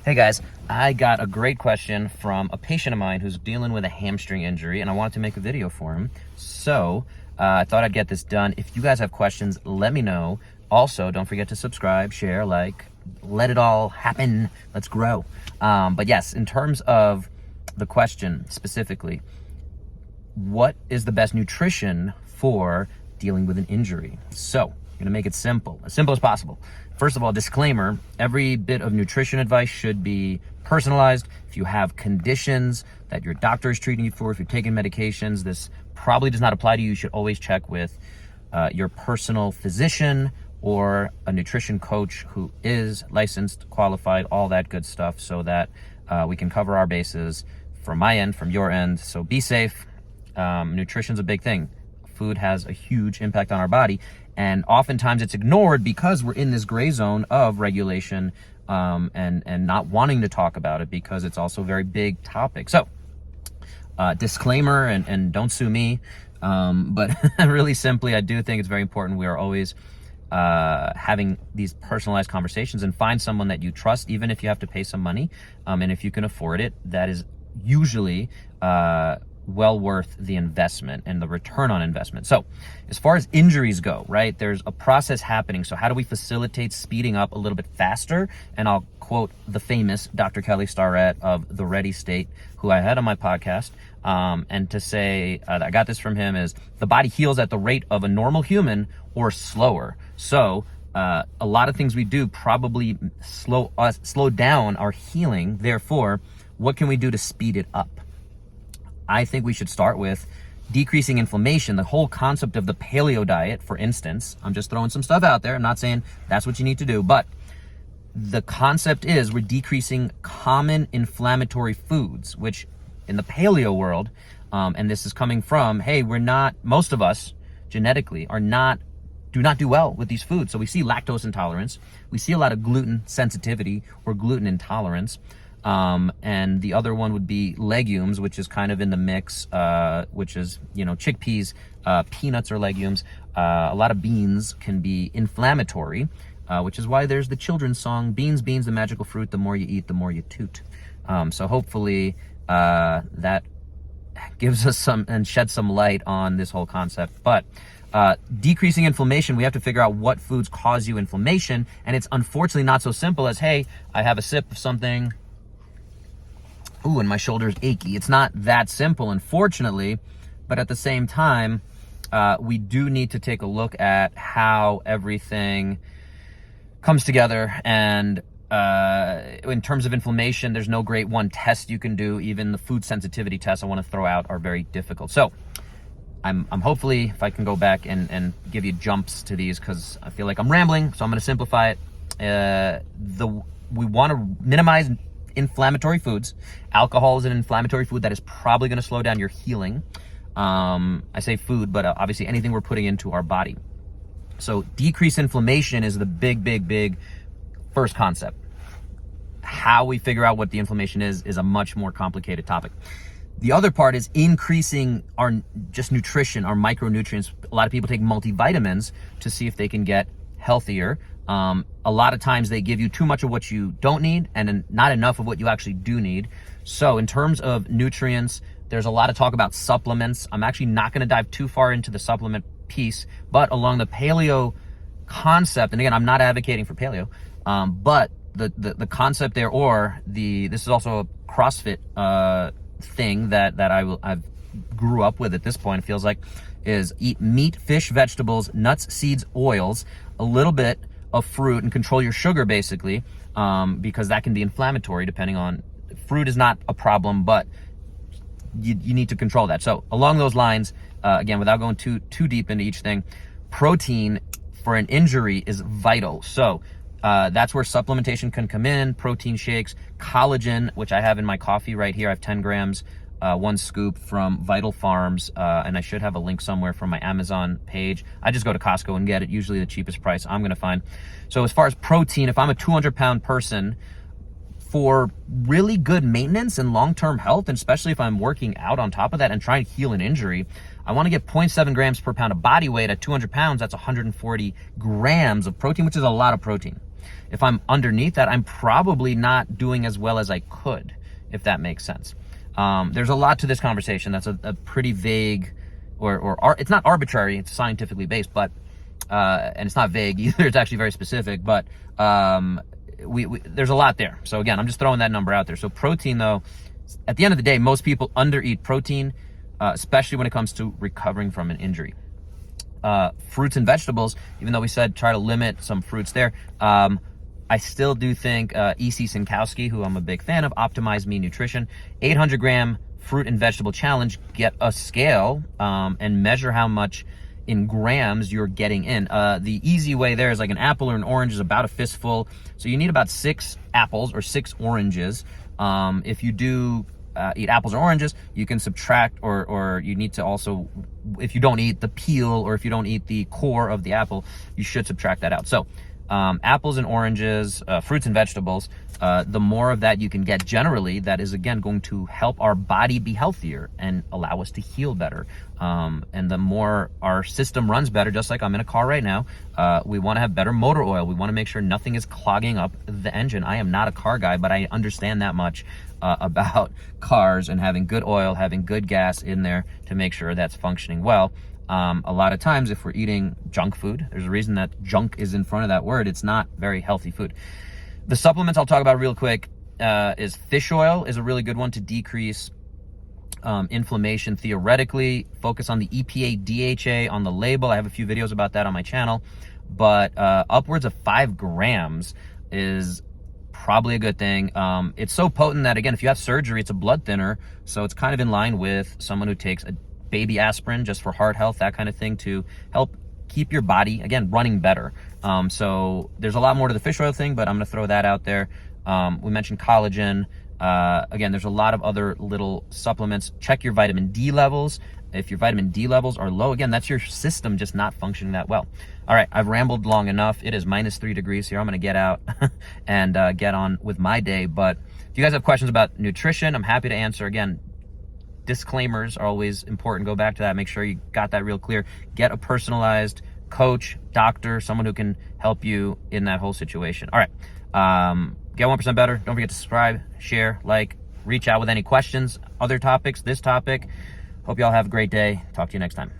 Hey guys, I got a great question from a patient of mine who's dealing with a hamstring injury, and I wanted to make a video for him. So I thought I'd get this done. If you guys have questions, let me know. Also, don't forget to subscribe, share, like, let it all happen. Let's grow. But yes, in terms of the question specifically, what is the best nutrition for dealing with an injury? So I'm gonna make it simple as possible. First of all, disclaimer, every bit of nutrition advice should be personalized. If you have conditions that your doctor is treating you for, if you're taking medications, this probably does not apply to you. You should always check with your personal physician or a nutrition coach who is licensed, qualified, all that good stuff, so that we can cover our bases from my end, from your end. So be safe. Nutrition's a big thing. Food has a huge impact on our body, and oftentimes it's ignored because we're in this gray zone of regulation and not wanting to talk about it because it's also a very big topic. So disclaimer, and don't sue me, but really simply, I do think it's very important we are always having these personalized conversations, and find someone that you trust, even if you have to pay some money, and if you can afford it, that is usually well worth the investment and the return on investment. So as far as injuries go, right, there's a process happening. So how do we facilitate speeding up a little bit faster? And I'll quote the famous Dr. Kelly Starrett of the Ready State, who I had on my podcast, and to say I got this from him, is the body heals at the rate of a normal human or slower. So a lot of things we do probably slow down our healing. Therefore, what can we do to speed it up? I think we should start with decreasing inflammation. The whole concept of the paleo diet, for instance, I'm just throwing some stuff out there. I'm not saying that's what you need to do, but the concept is we're decreasing common inflammatory foods, which in the paleo world, and this is coming from, hey, most of us genetically do not do well with these foods. So we see lactose intolerance. We see a lot of gluten sensitivity or gluten intolerance. And the other one would be legumes, which is kind of in the mix, which is, chickpeas, peanuts are legumes. A lot of beans can be inflammatory, which is why there's the children's song, beans, beans, the magical fruit, the more you eat, the more you toot. So hopefully that gives us some and sheds some light on this whole concept. But decreasing inflammation, we have to figure out what foods cause you inflammation. And it's unfortunately not so simple as, hey, I have a sip of something, ooh, and my shoulder's achy. It's not that simple, unfortunately, but at the same time, we do need to take a look at how everything comes together. And in terms of inflammation, there's no great one test you can do. Even the food sensitivity tests I want to throw out are very difficult. So I'm hopefully, if I can go back and give you jumps to these, because I feel like I'm rambling, so I'm going to simplify it. We want to minimize inflammatory foods. Alcohol is an inflammatory food that is probably going to slow down your healing. I say food, but obviously anything we're putting into our body. So decrease inflammation is the big first concept. How we figure out what the inflammation is a much more complicated topic. The other part is increasing our just nutrition, our micronutrients. A lot of people take multivitamins to see if they can get healthier. A lot of times they give you too much of what you don't need and not enough of what you actually do need. So in terms of nutrients, there's a lot of talk about supplements. I'm actually not going to dive too far into the supplement piece, but along the paleo concept, and again, I'm not advocating for paleo, but the concept there, or this is also a CrossFit thing that I've grew up with at this point, it feels like, is eat meat, fish, vegetables, nuts, seeds, oils, a little bit of fruit, and control your sugar, basically, because that can be inflammatory depending on, fruit is not a problem, but you need to control that. So along those lines, again, without going too deep into each thing, protein for an injury is vital. So that's where supplementation can come in. Protein shakes, collagen, which I have in my coffee right here. I have 10 grams, 1 scoop from Vital Farms, and I should have a link somewhere from my Amazon page. I just go to Costco and get it, usually the cheapest price I'm gonna find. So as far as protein, if I'm a 200-pound person, for really good maintenance and long-term health, and especially if I'm working out on top of that and trying to heal an injury, I want to get 0.7 grams per pound of body weight. At 200 pounds, that's 140 grams of protein, which is a lot of protein. If I'm underneath that, I'm probably not doing as well as I could, if that makes sense. There's a lot to this conversation. That's a pretty vague, or it's not arbitrary, it's scientifically based, but and it's not vague either, it's actually very specific, but there's a lot there. So again, I'm just throwing that number out there. So protein, though, at the end of the day, most people undereat protein, especially when it comes to recovering from an injury. Fruits and vegetables, even though we said try to limit some fruits there, I still do think E.C. Sinkowski, who I'm a big fan of, Optimize Me Nutrition, 800 gram fruit and vegetable challenge. Get a scale and measure how much in grams you're getting in. The easy way there is like an apple or an orange is about a fistful. So you need about 6 apples or 6 oranges. If you do eat apples or oranges, you can subtract, or you need to also, if you don't eat the peel or if you don't eat the core of the apple, you should subtract that out. So apples and oranges, fruits and vegetables, the more of that you can get generally, that is again going to help our body be healthier and allow us to heal better. And the more our system runs better, just like I'm in a car right now, we want to have better motor oil. We want to make sure nothing is clogging up the engine. I am not a car guy, but I understand that much about cars and having good oil, having good gas in there to make sure that's functioning well. A lot of times if we're eating junk food, there's a reason that junk is in front of that word. It's not very healthy food. The supplements I'll talk about real quick is fish oil is a really good one to decrease inflammation theoretically. Focus on the EPA DHA on the label. I have a few videos about that on my channel, but upwards of 5 grams is probably a good thing. It's so potent that, again, if you have surgery, it's a blood thinner, so it's kind of in line with someone who takes a baby aspirin just for heart health, that kind of thing, to help keep your body, again, running better. So there's a lot more to the fish oil thing, but I'm going to throw that out there. We mentioned collagen. Again, there's a lot of other little supplements. Check your vitamin D levels. If your vitamin D levels are low, again, that's your system just not functioning that well. All right, I've rambled long enough. It is -3 degrees here. I'm going to get out and get on with my day. But if you guys have questions about nutrition, I'm happy to answer. Again, disclaimers are always important. Go back to that. Make sure you got that real clear. Get a personalized coach, doctor, someone who can help you in that whole situation. All right. Get 1% better. Don't forget to subscribe, share, like, reach out with any questions, other topics, this topic. Hope you all have a great day. Talk to you next time.